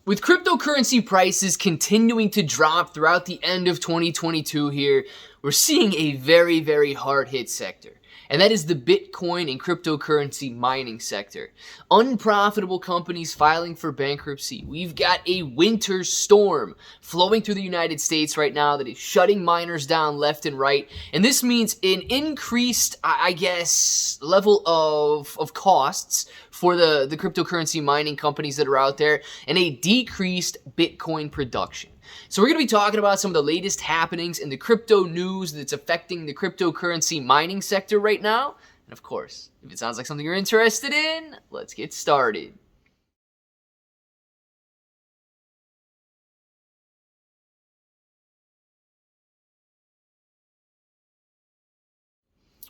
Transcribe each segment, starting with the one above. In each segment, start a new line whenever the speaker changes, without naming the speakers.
With cryptocurrency prices continuing to drop throughout the end of 2022 here, we're seeing a very, very hard hit sector. And that is the Bitcoin and cryptocurrency mining sector. Unprofitable companies filing for bankruptcy. We've got a winter storm flowing through the United States right now that is shutting miners down left and right. And this means an increased, level of costs for the cryptocurrency mining companies that are out there, and a decreased Bitcoin production. So we're going to be talking about some of the latest happenings in the crypto news that's affecting the cryptocurrency mining sector right now. And of course, if it sounds like something you're interested in, let's get started.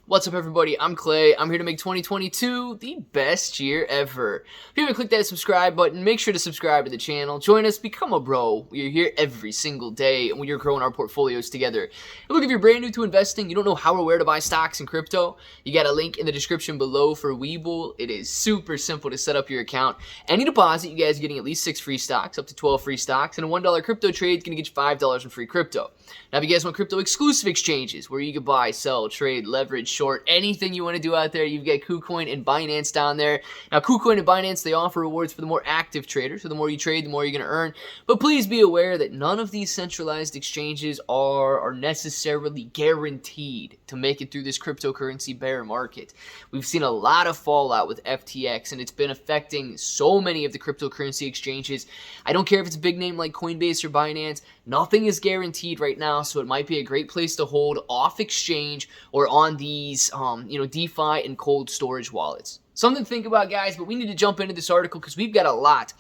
What's up, everybody? I'm Clay. I'm here to make 2022 the best year ever. If you haven't clicked that subscribe button, make sure to subscribe to the channel. Join us, become a bro. We're here every single day, and we're growing our portfolios together. And look, if you're brand new to investing, you don't know how or where to buy stocks in crypto, you got a link in the description below for Webull. It is super simple to set up your account. Any deposit, you guys are getting at least 6 free stocks, up to 12 free stocks, and a $1 crypto trade is going to get you $5 in free crypto. Now, if you guys want crypto exclusive exchanges where you can buy, sell, trade, leverage, short, anything you want to do out there, you've got KuCoin and Binance down there. Now, KuCoin and Binance, they offer rewards for the more active traders. So the more you trade, the more you're going to earn. But please be aware that none of these centralized exchanges are necessarily guaranteed to make it through this cryptocurrency bear market. We've seen a lot of fallout with FTX, and it's been affecting so many of the cryptocurrency exchanges. I don't care if it's a big name like Coinbase or Binance. Nothing is guaranteed right now, so it might be a great place to hold off exchange or on these, DeFi and cold storage wallets. Something to think about, guys, but we need to jump into this article because we've got a lot.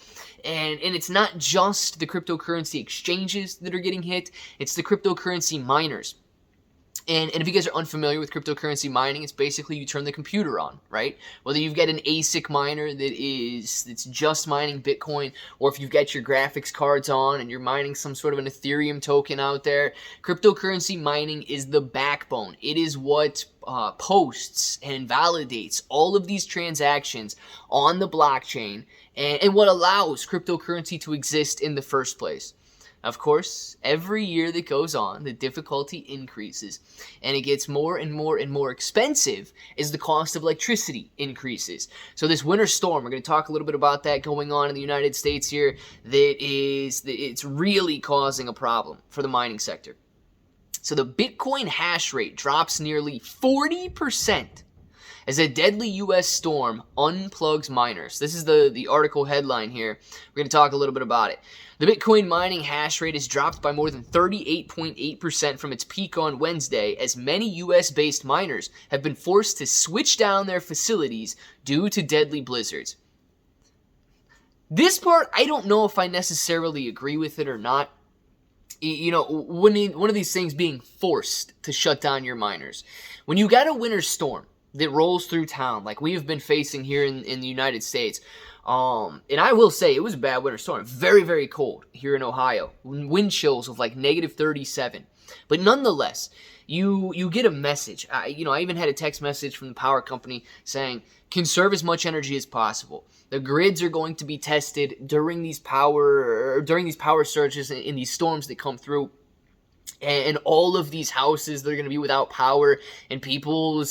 And it's not just the cryptocurrency exchanges that are getting hit, it's the cryptocurrency miners. And if you guys are unfamiliar with cryptocurrency mining, it's basically you turn the computer on, right? Whether you've got an ASIC miner that's just mining Bitcoin, or if you've got your graphics cards on and you're mining some sort of an Ethereum token out there, cryptocurrency mining is the backbone. It is what posts and validates all of these transactions on the blockchain and what allows cryptocurrency to exist in the first place. Of course, every year that goes on, the difficulty increases, and it gets more and more and more expensive as the cost of electricity increases. So this winter storm, we're going to talk a little bit about that going on in the United States here, it's really causing a problem for the mining sector. So the Bitcoin hash rate drops nearly 40% as a deadly U.S. storm unplugs miners. This is the article headline here. We're going to talk a little bit about it. The Bitcoin mining hash rate has dropped by more than 38.8% from its peak on Wednesday, as many U.S.-based miners have been forced to switch down their facilities due to deadly blizzards. This part, I don't know if I necessarily agree with it or not. One of these things being forced to shut down your miners. When you got a winter storm that rolls through town like we have been facing here in the United States, and I will say it was a bad winter storm. Very, very cold here in Ohio. Wind chills of like -37. But nonetheless, you get a message. I even had a text message from the power company saying, conserve as much energy as possible. The grids are going to be tested during these power surges in these storms that come through. And all of these houses, they're going to be without power, and people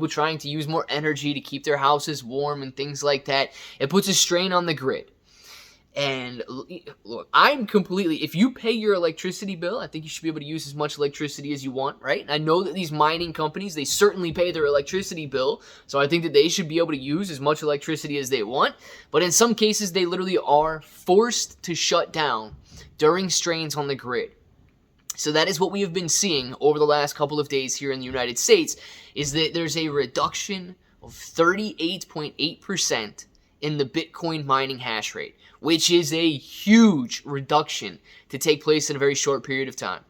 trying to use more energy to keep their houses warm and things like that. It puts a strain on the grid. And look, if you pay your electricity bill, I think you should be able to use as much electricity as you want, right? And I know that these mining companies, they certainly pay their electricity bill, so I think that they should be able to use as much electricity as they want. But in some cases, they literally are forced to shut down during strains on the grid. So that is what we have been seeing over the last couple of days here in the United States, is that there's a reduction of 38.8% in the Bitcoin mining hash rate, which is a huge reduction to take place in a very short period of time.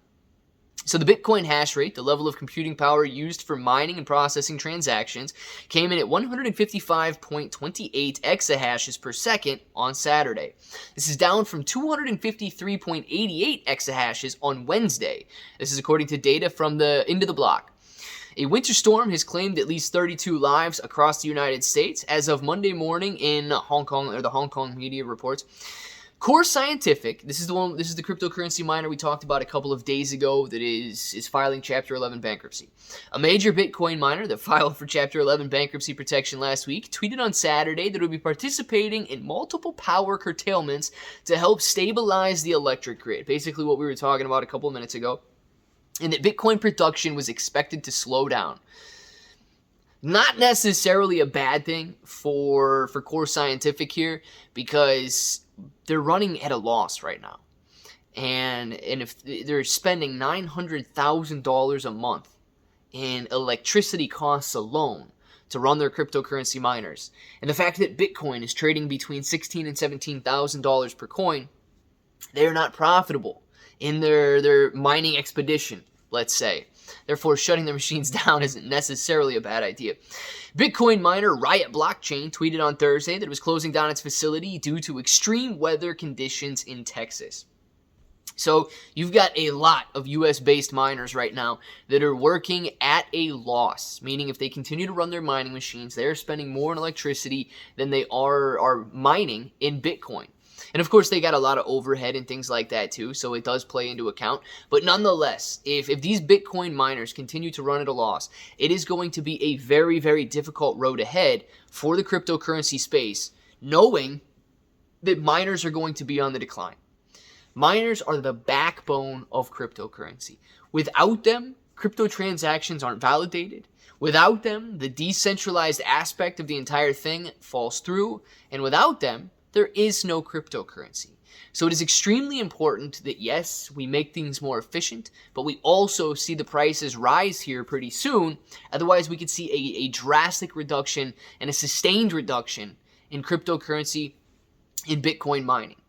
So the Bitcoin hash rate, the level of computing power used for mining and processing transactions, came in at 155.28 exahashes per second on Saturday. This is down from 253.88 exahashes on Wednesday. This is according to data from the Into the Block. A winter storm has claimed at least 32 lives across the United States as of Monday morning in Hong Kong, or the Hong Kong media reports. Core Scientific, this is the cryptocurrency miner we talked about a couple of days ago that is filing Chapter 11 bankruptcy. A major Bitcoin miner that filed for Chapter 11 bankruptcy protection last week tweeted on Saturday that it would be participating in multiple power curtailments to help stabilize the electric grid. Basically what we were talking about a couple of minutes ago. And that Bitcoin production was expected to slow down. Not necessarily a bad thing for Core Scientific here, because they're running at a loss right now. And if they're spending $900,000 a month in electricity costs alone to run their cryptocurrency miners, and the fact that Bitcoin is trading between $16,000 and $17,000 per coin, they're not profitable in their mining expedition, let's say. Therefore, shutting their machines down isn't necessarily a bad idea. Bitcoin miner Riot Blockchain tweeted on Thursday that it was closing down its facility due to extreme weather conditions in Texas. So you've got a lot of US-based miners right now that are working at a loss, meaning if they continue to run their mining machines, they're spending more on electricity than they are mining in Bitcoin. And of course, they got a lot of overhead and things like that too, so it does play into account. But nonetheless, if these Bitcoin miners continue to run at a loss, it is going to be a very, very difficult road ahead for the cryptocurrency space, knowing that miners are going to be on the decline. Miners are the backbone of cryptocurrency. Without them, crypto transactions aren't validated. Without them, the decentralized aspect of the entire thing falls through. And without them, there is no cryptocurrency. So it is extremely important that, yes, we make things more efficient, but we also see the prices rise here pretty soon. Otherwise, we could see a drastic reduction and a sustained reduction in cryptocurrency in Bitcoin mining.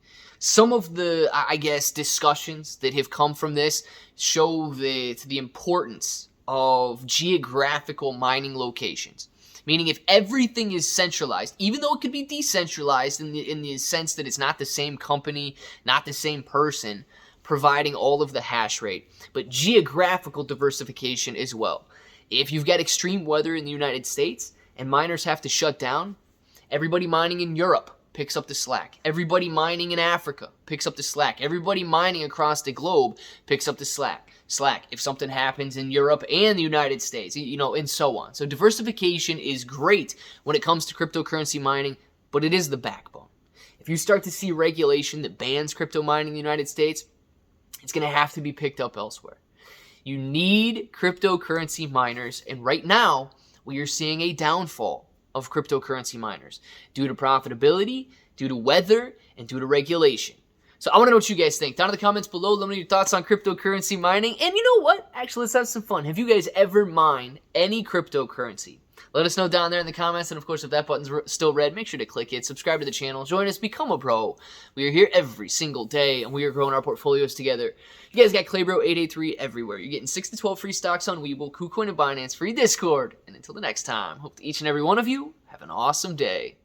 Some of the, I guess, discussions that have come from this show the importance of geographical mining locations. Meaning if everything is centralized, even though it could be decentralized in the sense that it's not the same company, not the same person providing all of the hash rate, but geographical diversification as well. If you've got extreme weather in the United States and miners have to shut down, everybody mining in Europe picks up the slack. Everybody mining in Africa picks up the slack. Everybody mining across the globe picks up the slack. If something happens in Europe and the United States, and so on. So diversification is great when it comes to cryptocurrency mining, but it is the backbone. If you start to see regulation that bans crypto mining in the United States, it's going to have to be picked up elsewhere. You need cryptocurrency miners, and right now we are seeing a downfall of cryptocurrency miners due to profitability, due to weather, and due to regulation. So I want to know what you guys think. Down in the comments below, let me know your thoughts on cryptocurrency mining. And you know what? Actually, let's have some fun. Have you guys ever mined any cryptocurrency? Let us know down there in the comments. And of course, if that button's still red, make sure to click it. Subscribe to the channel. Join us. Become a bro. We are here every single day, and we are growing our portfolios together. You guys got ClayBro 883 everywhere. You're getting 6 to 12 free stocks on Webull, KuCoin, and Binance, free Discord. And until the next time, hope that each and every one of you have an awesome day.